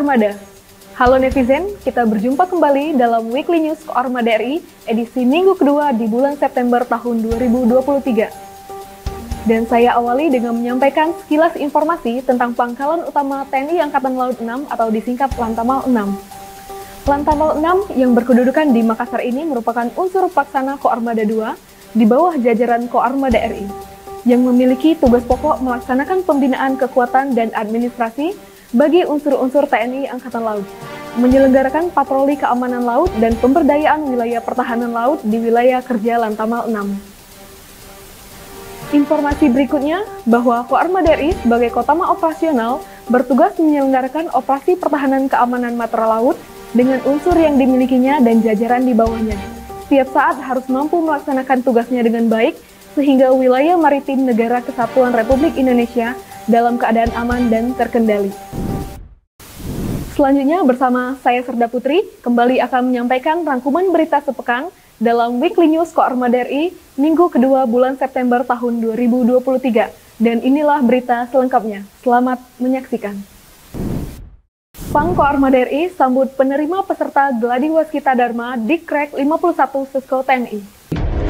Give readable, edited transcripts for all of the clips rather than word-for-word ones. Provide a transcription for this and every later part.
Armada. Halo netizen, kita berjumpa kembali dalam Weekly News Koarmada RI edisi minggu kedua di bulan September tahun 2023. Dan saya awali dengan menyampaikan sekilas informasi tentang Pangkalan Utama TNI Angkatan Laut 6 atau disingkat Lantamal 6. Lantamal 6 yang berkedudukan di Makassar ini merupakan unsur pelaksana Koarmada 2 di bawah jajaran Koarmada RI, yang memiliki tugas pokok melaksanakan pembinaan kekuatan dan administrasi bagi unsur-unsur TNI Angkatan Laut, menyelenggarakan patroli keamanan laut dan pemberdayaan wilayah pertahanan laut di wilayah kerja Lantamal 6. Informasi berikutnya bahwa Koarmada RI sebagai Kotama Operasional bertugas menyelenggarakan operasi pertahanan keamanan matra laut dengan unsur yang dimilikinya dan jajaran di bawahnya. Setiap saat harus mampu melaksanakan tugasnya dengan baik sehingga wilayah maritim Negara Kesatuan Republik Indonesia dalam keadaan aman dan terkendali. Selanjutnya bersama saya Serda Putri kembali akan menyampaikan rangkuman berita sepekan dalam Weekly News Koarmada RI minggu kedua bulan September tahun 2023. Dan inilah berita selengkapnya. Selamat menyaksikan. Pang Koarmada RI sambut penerima peserta Gladi Waskita Dharma Dikrek 51 Sesko TNI.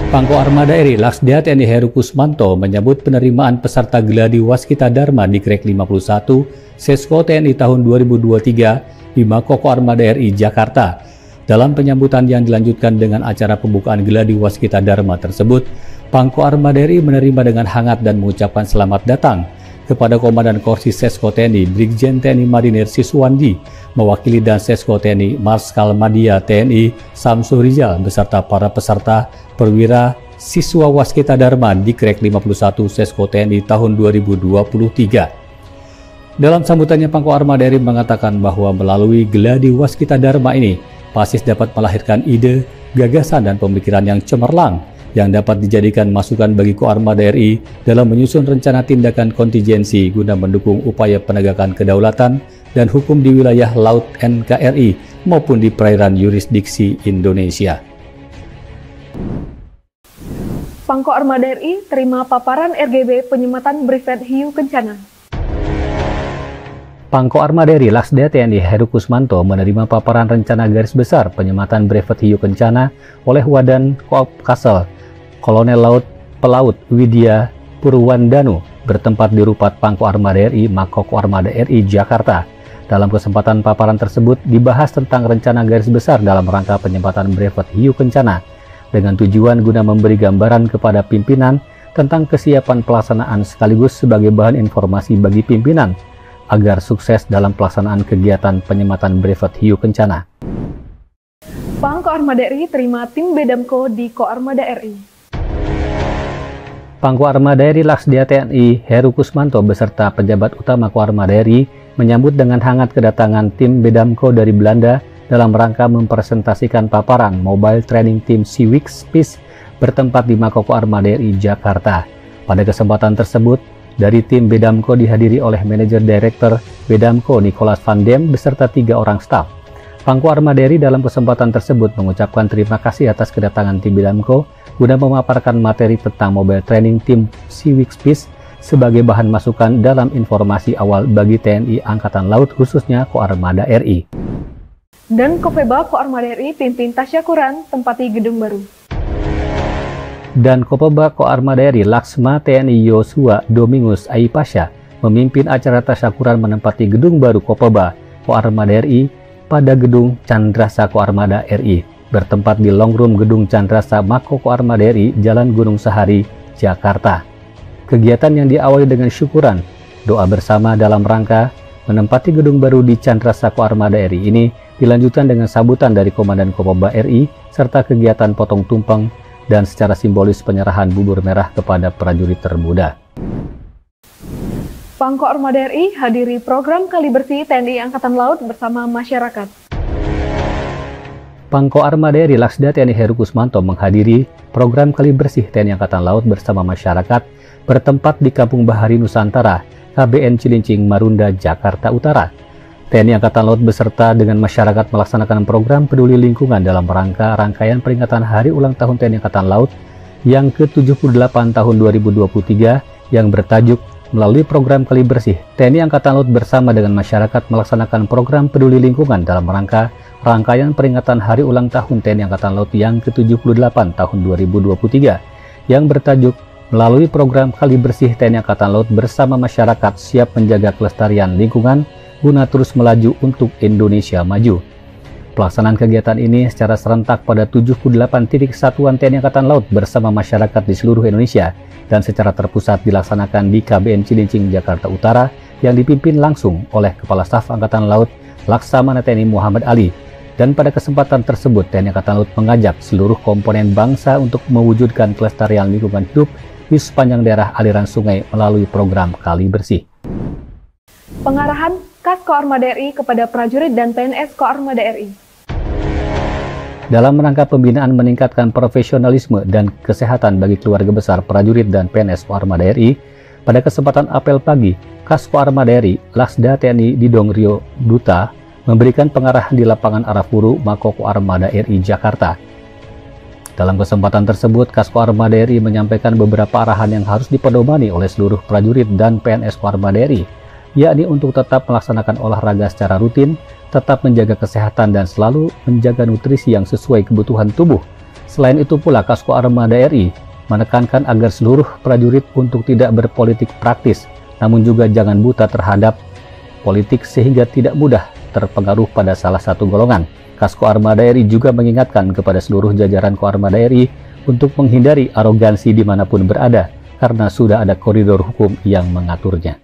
Pangko Armada RI Laksda TNI Heru Kusmanto menyambut penerimaan peserta Gladi Waskita Dharma Dikrek 51 Sesko TNI tahun 2023 di Mako Koarmada RI Jakarta. Dalam penyambutan yang dilanjutkan dengan acara pembukaan Gladi Waskita Dharma tersebut, Pangko Armada RI menerima dengan hangat dan mengucapkan selamat datang kepada Komandan Korsis Sesko TNI Brigjen TNI Marinir Siswandi, mewakili dan Sesko TNI Marskal Madya TNI Samsu Rizal beserta para peserta perwira siswa Waskita Dharma Dikrek 51 Sesko TNI tahun 2023. Dalam sambutannya, Pangko Armada RI mengatakan bahwa melalui Gladi Waskita Dharma ini, PASIS dapat melahirkan ide, gagasan dan pemikiran yang cemerlang yang dapat dijadikan masukan bagi Koarmada RI dalam menyusun rencana tindakan kontingensi guna mendukung upaya penegakan kedaulatan dan hukum di wilayah laut NKRI maupun di perairan yurisdiksi Indonesia. Pangko Armada RI terima paparan RGB penyematan Brevet Hiu Kencana. Pangko Armada RI Laksda TNI Heru Kusmanto menerima paparan rencana garis besar penyematan Brevet Hiu Kencana oleh Wadan Kopkasel Kolonel Laut Pelaut Widya Purwandanu bertempat di Rupat Pangko Armada RI Mako Koarmada RI Jakarta. Dalam kesempatan paparan tersebut dibahas tentang rencana garis besar dalam rangka penyematan Brevet Hiu Kencana dengan tujuan guna memberi gambaran kepada pimpinan tentang kesiapan pelaksanaan sekaligus sebagai bahan informasi bagi pimpinan agar sukses dalam pelaksanaan kegiatan penyematan Brevet Hiu Kencana. Pangko Armada RI terima tim Bedamko di Koarmada RI. Pangko Armada RI Laksda TNI Heru Kusmanto beserta pejabat utama Koarmada RI menyambut dengan hangat kedatangan tim Bedamko dari Belanda dalam rangka mempresentasikan paparan Mobile Training Team Seaweeks Peace bertempat di Mako Koarmada RI Jakarta. Pada kesempatan tersebut, dari tim Bedamko dihadiri oleh Manajer Direktur Bedamko Nicholas Van Dem beserta 3 orang staf. Pangko Armada RI dalam kesempatan tersebut mengucapkan terima kasih atas kedatangan tim Bedamko guna memaparkan materi tentang Mobile Training Team Seaweeks Peace sebagai bahan masukan dalam informasi awal bagi TNI Angkatan Laut khususnya Koarmada RI. Dan Kopeba Koarmada RI pimpin tasyakuran tempati gedung baru. Dan Kopeba Koarmada RI Laksma TNI Yosua Domingus Aipasya memimpin acara tasyakuran menempati gedung baru Kopeba Koarmada RI pada gedung Candrasa Koarmada RI bertempat di Long Room Gedung Candrasa Mako Koarmada RI Jalan Gunung Sahari, Jakarta. Kegiatan yang diawali dengan syukuran, doa bersama dalam rangka menempati gedung baru di Candrasa Koarmada RI ini dilanjutkan dengan sambutan dari Komandan Kopeba RI serta kegiatan potong tumpeng dan secara simbolis penyerahan bubur merah kepada prajurit termuda. Pangko Armada RI hadiri program Kali Bersih TNI Angkatan Laut bersama masyarakat. Pangko Armada RI Laksda TNI Heru Kusmanto menghadiri program Kali Bersih TNI Angkatan Laut bersama masyarakat bertempat di Kampung Bahari Nusantara, KBN Cilincing, Marunda, Jakarta Utara. TNI Angkatan Laut beserta dengan masyarakat melaksanakan program peduli lingkungan dalam rangkaian peringatan Hari Ulang Tahun TNI Angkatan Laut yang ke-78 tahun 2023 yang bertajuk Melalui program Kali Bersih, TNI Angkatan Laut bersama dengan masyarakat melaksanakan program peduli lingkungan dalam rangkaian peringatan Hari Ulang Tahun TNI Angkatan Laut yang ke-78 tahun 2023 yang bertajuk melalui program Kali Bersih TNI Angkatan Laut bersama masyarakat siap menjaga kelestarian lingkungan guna terus melaju untuk Indonesia maju. Pelaksanaan kegiatan ini secara serentak pada 78 titik satuan TNI Angkatan Laut bersama masyarakat di seluruh Indonesia dan secara terpusat dilaksanakan di KBN Cilincing, Jakarta Utara yang dipimpin langsung oleh Kepala Staf Angkatan Laut Laksamana TNI Muhammad Ali. Dan pada kesempatan tersebut TNI Angkatan Laut mengajak seluruh komponen bangsa untuk mewujudkan kelestarian lingkungan hidup di sepanjang daerah aliran sungai melalui program Kali Bersih. Pengarahan Kas Koarmada RI kepada prajurit dan PNS Koarmada RI. Dalam rangka pembinaan meningkatkan profesionalisme dan kesehatan bagi keluarga besar prajurit dan PNS Koarmada RI, pada kesempatan apel pagi, Kas Koarmada RI, Laksda TNI Didong Rio Duta, memberikan pengarahan di lapangan Arafuru, Mako Koarmada RI Jakarta. Dalam kesempatan tersebut, Kas Koarmada RI menyampaikan beberapa arahan yang harus dipedomani oleh seluruh prajurit dan PNS Koarmada RI, yakni untuk tetap melaksanakan olahraga secara rutin, tetap menjaga kesehatan dan selalu menjaga nutrisi yang sesuai kebutuhan tubuh. Selain itu pula Kas Koarmada RI menekankan agar seluruh prajurit untuk tidak berpolitik praktis, namun juga jangan buta terhadap politik sehingga tidak mudah terpengaruh pada salah satu golongan. Kas Koarmada RI juga mengingatkan kepada seluruh jajaran Koarmada RI untuk menghindari arogansi dimanapun berada, karena sudah ada koridor hukum yang mengaturnya.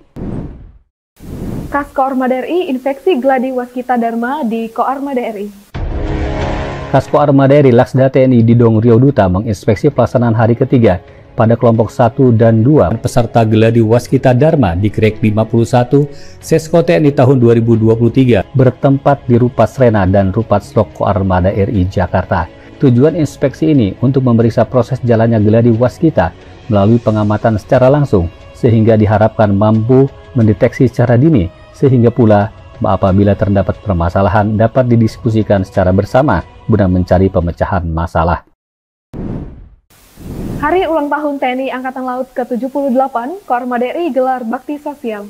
Kas Koarmada RI infeksi gladi waskita dharma di Koarmada RI. Kas Koarmada RI Laksda TNI Didong Rio Duta menginspeksi pelaksanaan hari ketiga pada kelompok 1 dan 2 peserta gladi waskita dharma di Krek 51 Sesko TNI tahun 2023 bertempat di Rupas Rena dan Rupas Slok Koarmada RI Jakarta. Tujuan inspeksi ini untuk memeriksa proses jalannya gladi waskita melalui pengamatan secara langsung, sehingga diharapkan mampu mendeteksi secara dini, sehingga pula apabila terdapat permasalahan dapat didiskusikan secara bersama guna mencari pemecahan masalah. Hari ulang tahun TNI Angkatan Laut ke-78, Koarmada RI gelar bakti sosial.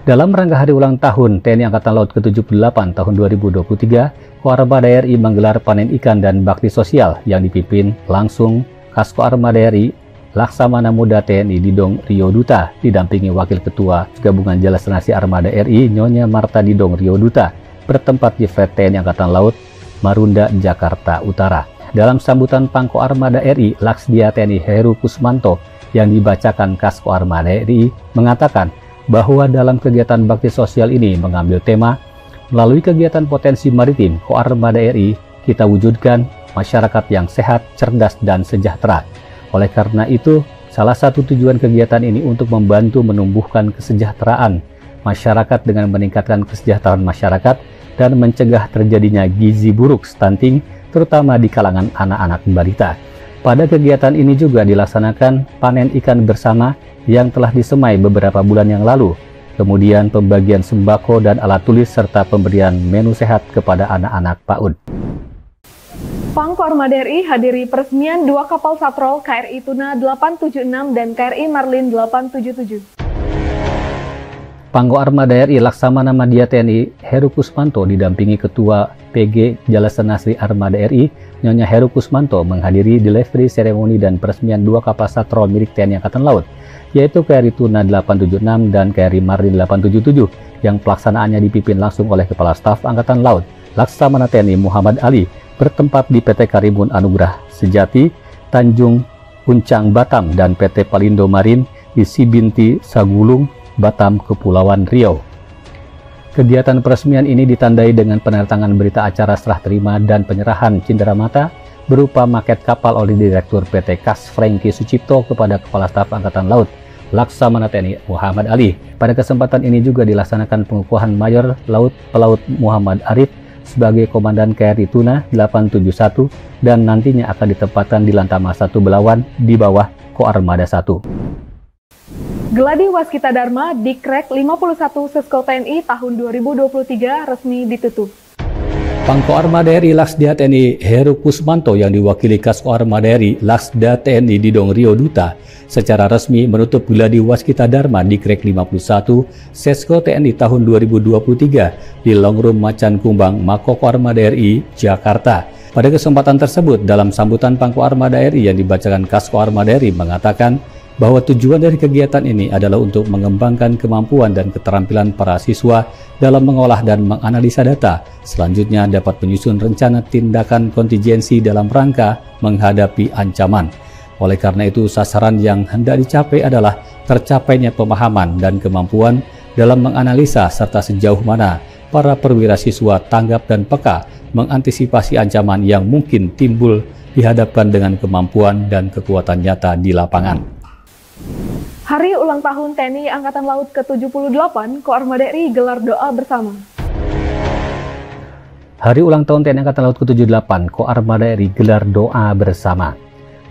Dalam rangka hari ulang tahun TNI Angkatan Laut ke-78 tahun 2023, Koarmada RI menggelar panen ikan dan bakti sosial yang dipimpin langsung Kas Koarmada RI Laksamana Muda TNI Didong Rio Duta didampingi Wakil Ketua Gabungan Jalasenasi Armada RI Nyonya Marta Didong Rio Duta bertempat di Fred TNI Angkatan Laut Marunda, Jakarta Utara. Dalam sambutan Pangko Armada RI Laksdia TNI Heru Kusmanto yang dibacakan Kas Koarmada RI mengatakan bahwa dalam kegiatan bakti sosial ini mengambil tema melalui kegiatan potensi maritim Koarmada RI kita wujudkan masyarakat yang sehat, cerdas, dan sejahtera. Oleh karena itu, salah satu tujuan kegiatan ini untuk membantu menumbuhkan kesejahteraan masyarakat dengan meningkatkan kesejahteraan masyarakat dan mencegah terjadinya gizi buruk stunting, terutama di kalangan anak-anak balita. Pada kegiatan ini juga dilaksanakan panen ikan bersama yang telah disemai beberapa bulan yang lalu, kemudian pembagian sembako dan alat tulis serta pemberian menu sehat kepada anak-anak PAUD. Pangko Armada RI hadiri peresmian 2 kapal Satrol KRI Tuna 876 dan KRI Marlin 877. Pangko Armada RI Laksamana Madya TNI Heru Kusmanto didampingi Ketua PG Jalasenasi Armada RI Nyonya Heru Kusmanto menghadiri delivery seremoni dan peresmian 2 kapal Satrol milik TNI Angkatan Laut, yaitu KRI Tuna 876 dan KRI Marlin 877 yang pelaksanaannya dipimpin langsung oleh Kepala Staf Angkatan Laut Laksamana TNI Muhammad Ali bertempat di PT Karimun Anugrah Sejati, Tanjung Puncang, Batam, dan PT Palindo Marin di Sibinti, Sagulung, Batam, Kepulauan Riau. Kegiatan peresmian ini ditandai dengan penandatangan berita acara serah terima dan penyerahan cenderamata berupa maket kapal oleh Direktur PT Kas Franky Sucipto kepada Kepala Staf Angkatan Laut Laksamana TNI Muhammad Ali. Pada kesempatan ini juga dilaksanakan pengukuhan Mayor Laut Pelaut Muhammad Arif sebagai Komandan KRI Tuna 871 dan nantinya akan ditempatkan di Lantama 1 Belawan di bawah Koarmada 1. Gladi Waskita Dharma di Krek 51 Sesko TNI tahun 2023 resmi ditutup. Pangko Armada RI Laksdia TNI Heru Kusmanto yang diwakili Kasko Armada RI Laksda TNI Didong Rio Duta secara resmi menutup Gladi Waskita Dharma di Krek 51 Sesko TNI tahun 2023 di Longroom Macan Kumbang, Makoko Armada RI, Jakarta. Pada kesempatan tersebut, dalam sambutan Pangko Armada RI yang dibacakan Kasko Armada RI mengatakan bahwa tujuan dari kegiatan ini adalah untuk mengembangkan kemampuan dan keterampilan para siswa dalam mengolah dan menganalisa data. Selanjutnya dapat menyusun rencana tindakan kontingensi dalam rangka menghadapi ancaman. Oleh karena itu, sasaran yang hendak dicapai adalah tercapainya pemahaman dan kemampuan dalam menganalisa serta sejauh mana para perwira siswa tanggap dan peka mengantisipasi ancaman yang mungkin timbul dihadapkan dengan kemampuan dan kekuatan nyata di lapangan. Hari ulang tahun TNI Angkatan Laut ke-78, Koarmada RI gelar doa bersama. Hari ulang tahun TNI Angkatan Laut ke-78, Koarmada RI gelar doa bersama.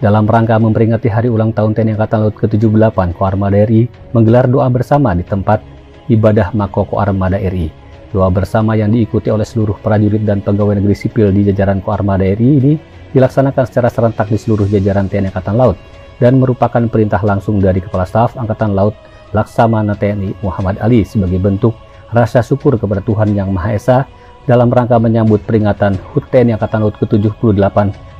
Dalam rangka memperingati hari ulang tahun TNI Angkatan Laut ke-78, Koarmada RI menggelar doa bersama di tempat ibadah Makoko Armada RI. Doa bersama yang diikuti oleh seluruh prajurit dan pegawai negeri sipil di jajaran Koarmada RI ini dilaksanakan secara serentak di seluruh jajaran TNI Angkatan Laut dan merupakan perintah langsung dari Kepala Staf Angkatan Laut Laksamana TNI Muhammad Ali sebagai bentuk rasa syukur kepada Tuhan Yang Maha Esa dalam rangka menyambut peringatan HUT TNI Angkatan Laut ke-78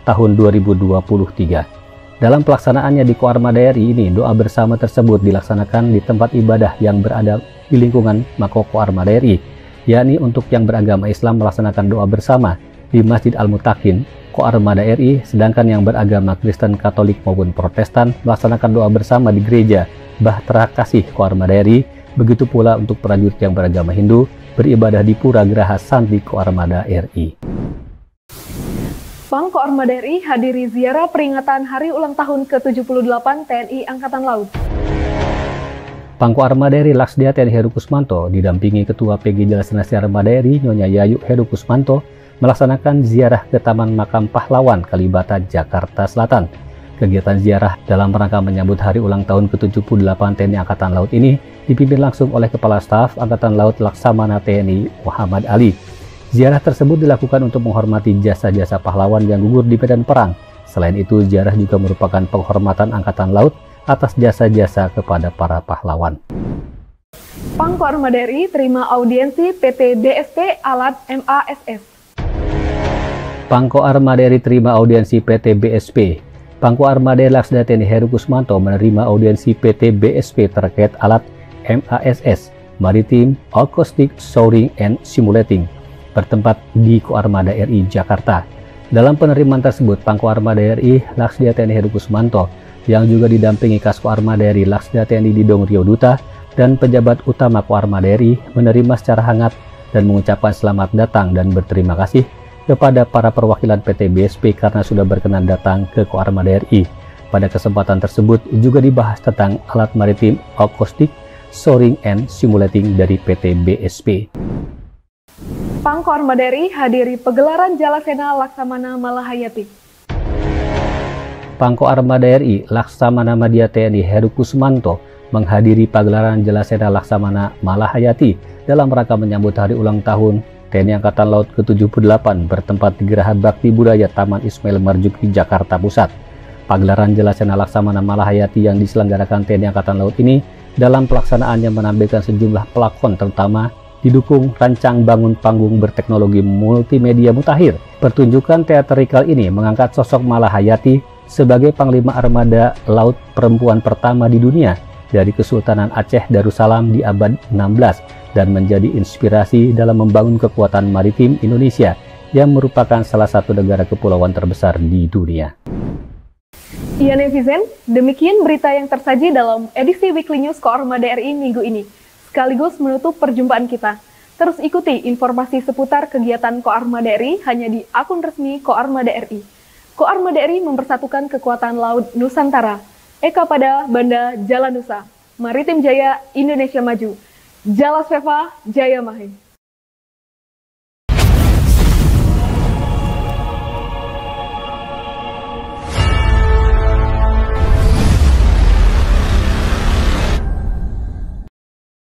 tahun 2023. Dalam pelaksanaannya di Koarmada RI ini, doa bersama tersebut dilaksanakan di tempat ibadah yang berada di lingkungan Makoko Armada RI, yakni untuk yang beragama Islam melaksanakan doa bersama di Masjid Al-Mutakin Koarmada RI, sedangkan yang beragama Kristen, Katolik maupun Protestan melaksanakan doa bersama di gereja Bahtera Kasih Koarmada RI. Begitu pula untuk prajurit yang beragama Hindu beribadah di Pura Geraha Santi Koarmada RI. Pangko Armada RI hadiri ziarah peringatan Hari Ulang Tahun ke-78 TNI Angkatan Laut. Pangko Armada RI Laksdia TNI Heru Kusmanto didampingi Ketua PG Jelasinasi Armada RI Nyonya Yayu Heru Kusmanto melaksanakan ziarah ke Taman Makam Pahlawan Kalibata, Jakarta Selatan. Kegiatan ziarah dalam rangka menyambut Hari Ulang Tahun ke-78 TNI Angkatan Laut ini dipimpin langsung oleh Kepala Staf Angkatan Laut Laksamana TNI Muhammad Ali. Ziarah tersebut dilakukan untuk menghormati jasa-jasa pahlawan yang gugur di medan perang. Selain itu, ziarah juga merupakan penghormatan Angkatan Laut atas jasa-jasa kepada para pahlawan. Pangko Armada RI terima audiensi PT BSP Alat MASS. Pangko Armada RI terima audiensi PT BSP. Pangko Armada Laksda TNI Heru Kusmanto menerima audiensi PT BSP terkait alat MASS, Maritime Acoustic Sounding and Simulating, bertempat di Koarmada RI Jakarta. Dalam penerimaan tersebut, Pangko Armada RI Laksda TNI Heru Kusmanto yang juga didampingi Kasko Armada RI Laksda TNI Didong Rio Duta dan pejabat utama Koarmada RI menerima secara hangat dan mengucapkan selamat datang dan berterima kasih kepada para perwakilan PT BSP karena sudah berkenan datang ke Koarmada RI. Pada kesempatan tersebut juga dibahas tentang alat maritim acoustic soaring and simulating dari PT BSP. Pangko Armada RI hadiri pegelaran Jalasena Laksamana Malahayati. Pangko Armada RI Laksamana Madya TNI Heru Kusmanto menghadiri pagelaran Jalasena Laksamana Malahayati dalam rangka menyambut hari ulang tahun TNI Angkatan Laut ke-78 bertempat di Geraha Bakti Budaya Taman Ismail Marzuki, Jakarta Pusat. Pagelaran Jalasena Laksamana Malahayati yang diselenggarakan TNI Angkatan Laut ini dalam pelaksanaannya menampilkan sejumlah pelakon terutama didukung rancang bangun panggung berteknologi multimedia mutakhir. Pertunjukan teatrikal ini mengangkat sosok Malahayati sebagai Panglima Armada Laut perempuan pertama di dunia dari Kesultanan Aceh Darussalam di abad 16 dan menjadi inspirasi dalam membangun kekuatan maritim Indonesia yang merupakan salah satu negara kepulauan terbesar di dunia. Iya netizen, demikian berita yang tersaji dalam edisi Weekly News Koarmada RI minggu ini. Sekaligus menutup perjumpaan kita. Terus ikuti informasi seputar kegiatan Koarmada RI hanya di akun resmi Koarmada RI. Koarmada RI mempersatukan kekuatan laut Nusantara. Eka pada Banda Jala Nusa. Maritim Jaya Indonesia Maju. Jalas Veva Jaya Mahe.